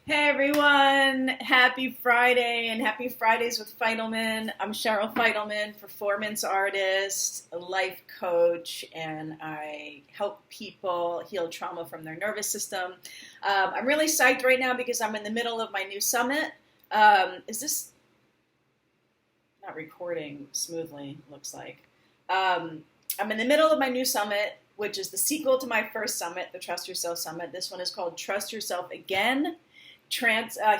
Hey everyone, happy Friday and happy Fridays with Fidelman. I'm Cheryl Fidelman, performance artist, a life coach, and I help people heal trauma from their nervous system. I'm really psyched right now because I'm in the middle of my new summit. Is this not recording smoothly? Looks like. I'm in the middle of my new summit, which is the sequel to my first summit, the Trust Yourself Summit. This one is called Trust Yourself Again.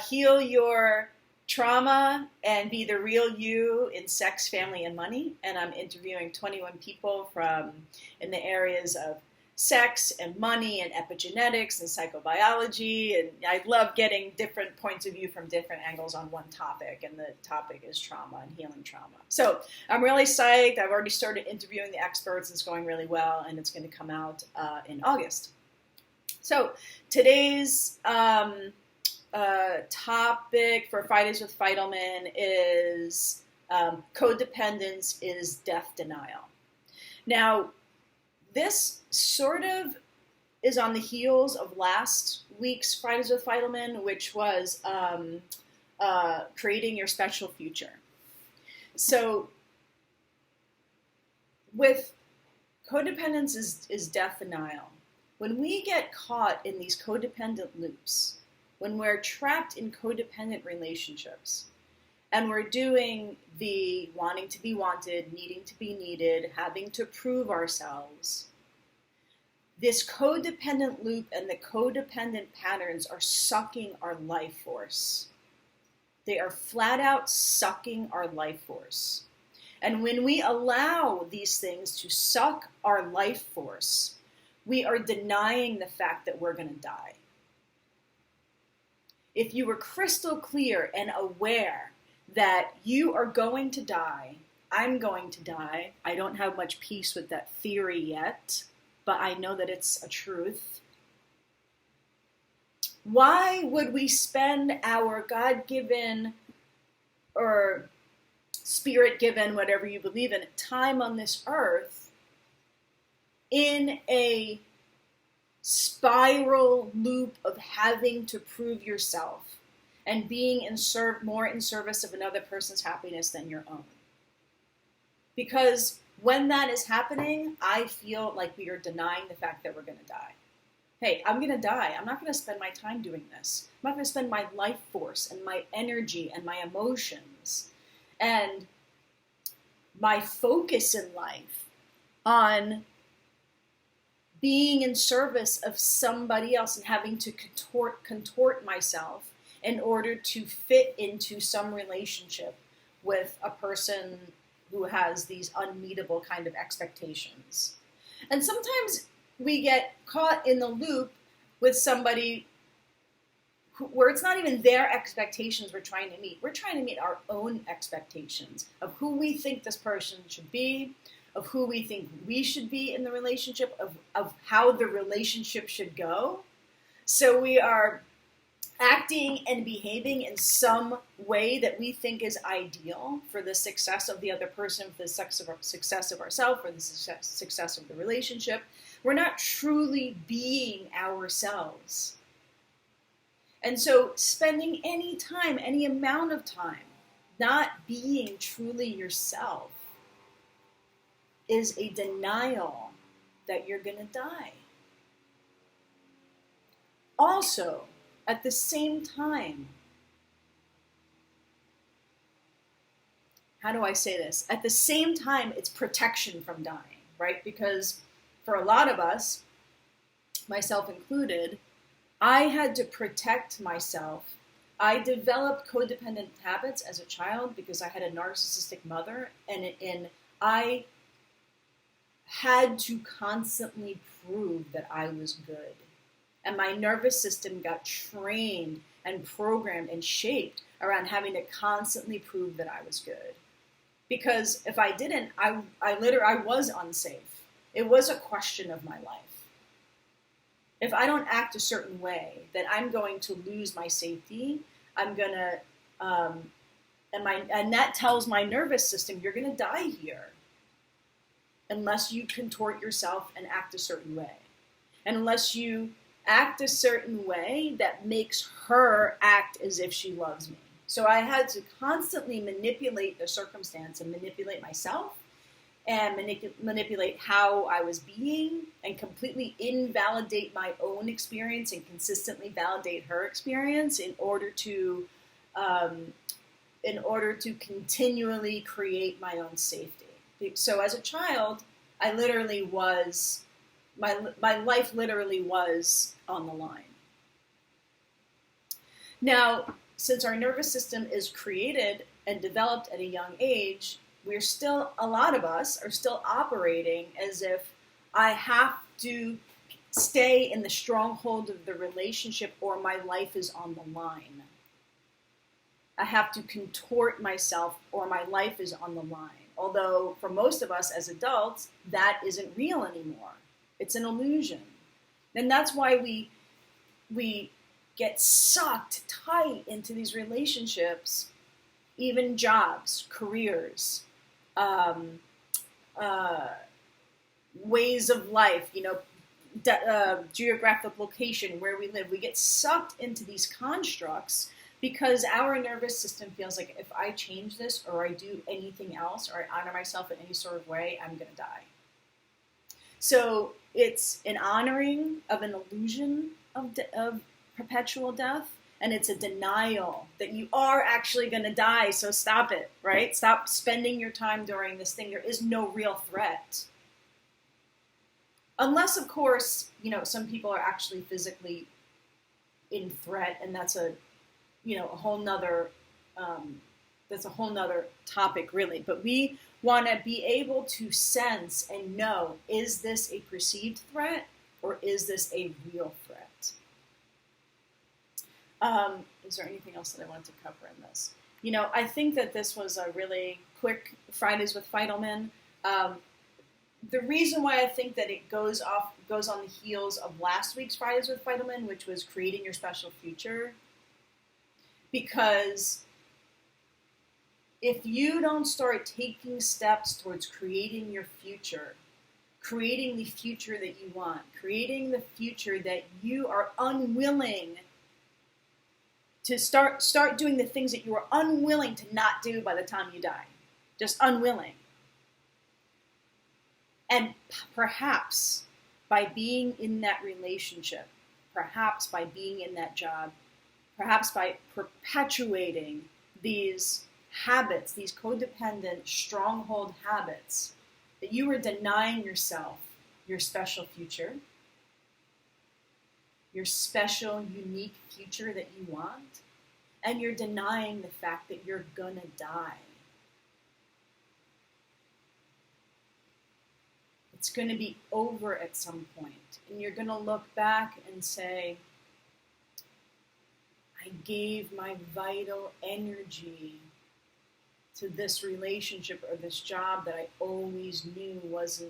Heal your trauma and be the real you in sex, family, and money. And I'm interviewing 21 people from in the areas of sex and money and epigenetics and psychobiology. And I love getting different points of view from different angles on one topic. And the topic is trauma and healing trauma. So I'm really psyched. I've already started interviewing the experts. It's going really well. And it's going to come out in August. So today's topic for Fridays with Fidelman is codependence is death denial. Now, this sort of is on the heels of last week's Fridays with Fidelman, which was creating your special future. So, with codependence is death denial. When we get caught in these codependent loops, when we're trapped in codependent relationships and we're doing the wanting to be wanted, needing to be needed, having to prove ourselves, this codependent loop and the codependent patterns are sucking our life force. They are flat out sucking our life force. And when we allow these things to suck our life force, we are denying the fact that we're going to die. If you were crystal clear and aware that you are going to die, I'm going to die. I don't have much peace with that theory yet, but I know that it's a truth. Why would we spend our God-given or spirit-given, whatever you believe in, time on this earth in a spiral loop of having to prove yourself and being more in service of another person's happiness than your own? Because when that is happening, I feel like we are denying the fact that we're going to die. Hey, I'm going to die. I'm not going to spend my time doing this. I'm not going to spend my life force and my energy and my emotions and my focus in life on being in service of somebody else and having to contort myself in order to fit into some relationship with a person who has these unmeetable kind of expectations. And sometimes we get caught in the loop with somebody where it's not even their expectations we're trying to meet. We're trying to meet our own expectations of who we think this person should be, of who we think we should be in the relationship, of how the relationship should go. So we are acting and behaving in some way that we think is ideal for the success of the other person, for the success of ourselves, for the success of the relationship. We're not truly being ourselves. And so spending any time, any amount of time, not being truly yourself is a denial that you're going to die. Also, at the same time, how do I say this? At the same time, it's protection from dying, right? Because for a lot of us, myself included, I had to protect myself. I developed codependent habits as a child because I had a narcissistic mother, and I had to constantly prove that I was good. And my nervous system got trained and programmed and shaped around having to constantly prove that I was good. Because if I didn't, I was unsafe. It was a question of my life. If I don't act a certain way, then I'm going to lose my safety. I'm gonna, and that tells my nervous system, you're gonna die here, unless you contort yourself and act a certain way, and unless you act a certain way that makes her act as if she loves me. So I had to constantly manipulate the circumstance and manipulate myself and manipulate how I was being and completely invalidate my own experience and consistently validate her experience in order to continually create my own safety. So as a child, I literally was, my life literally was on the line. Now, since our nervous system is created and developed at a young age, we're still, a lot of us are still operating as if I have to stay in the stronghold of the relationship or my life is on the line. I have to contort myself or my life is on the line. Although for most of us as adults, that isn't real anymore. It's an illusion. And that's why we get sucked tight into these relationships, even jobs, careers, ways of life, geographic location, where we live. We get sucked into these constructs because our nervous system feels like if I change this or I do anything else or I honor myself in any sort of way, I'm going to die. So it's an honoring of an illusion of perpetual death, and it's a denial that you are actually going to die, so stop it, right? Stop spending your time during this thing. There is no real threat. Unless, of course, some people are actually physically in threat, and that's a whole nother topic, really. But we want to be able to sense and know, is this a perceived threat or is this a real threat? Is there anything else that I wanted to cover in this? I think that this was a really quick Fridays with Fidelman. The reason why I think that it goes on the heels of last week's Fridays with Fidelman, which was creating your special future, because if you don't start taking steps towards creating your future, creating the future that you want, creating the future that you are unwilling to start doing the things that you are unwilling to not do by the time you die, just unwilling. And perhaps by being in that relationship, perhaps by being in that job, perhaps by perpetuating these habits, these codependent stronghold habits, that you are denying yourself your special future, your special, unique future that you want, and you're denying the fact that you're gonna die. It's going to be over at some point, and you're going to look back and say, I gave my vital energy to this relationship or this job that I always knew was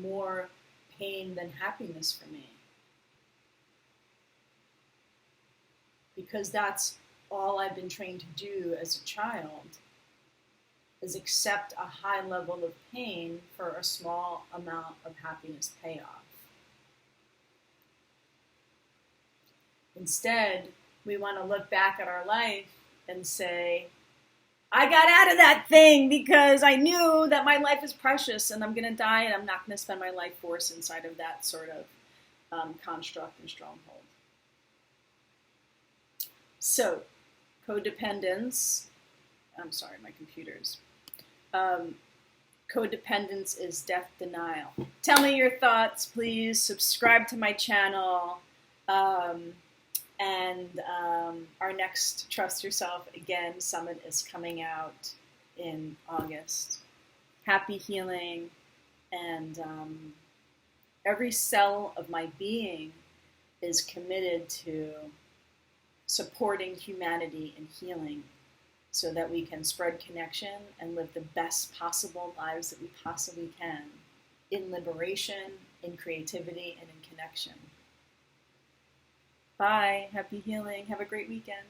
more pain than happiness for me. Because that's all I've been trained to do as a child, is accept a high level of pain for a small amount of happiness payoff. Instead, we want to look back at our life and say, I got out of that thing because I knew that my life is precious and I'm going to die and I'm not going to spend my life force inside of that sort of construct and stronghold. So, codependence, I'm sorry, my computer's. Codependence is death denial. Tell me your thoughts, please. Subscribe to my channel. And our next Trust Yourself Again Summit is coming out in August. Happy healing. And every cell of my being is committed to supporting humanity and healing, so that we can spread connection and live the best possible lives that we possibly can, in liberation, in creativity, and in connection. Bye. Happy healing. Have a great weekend.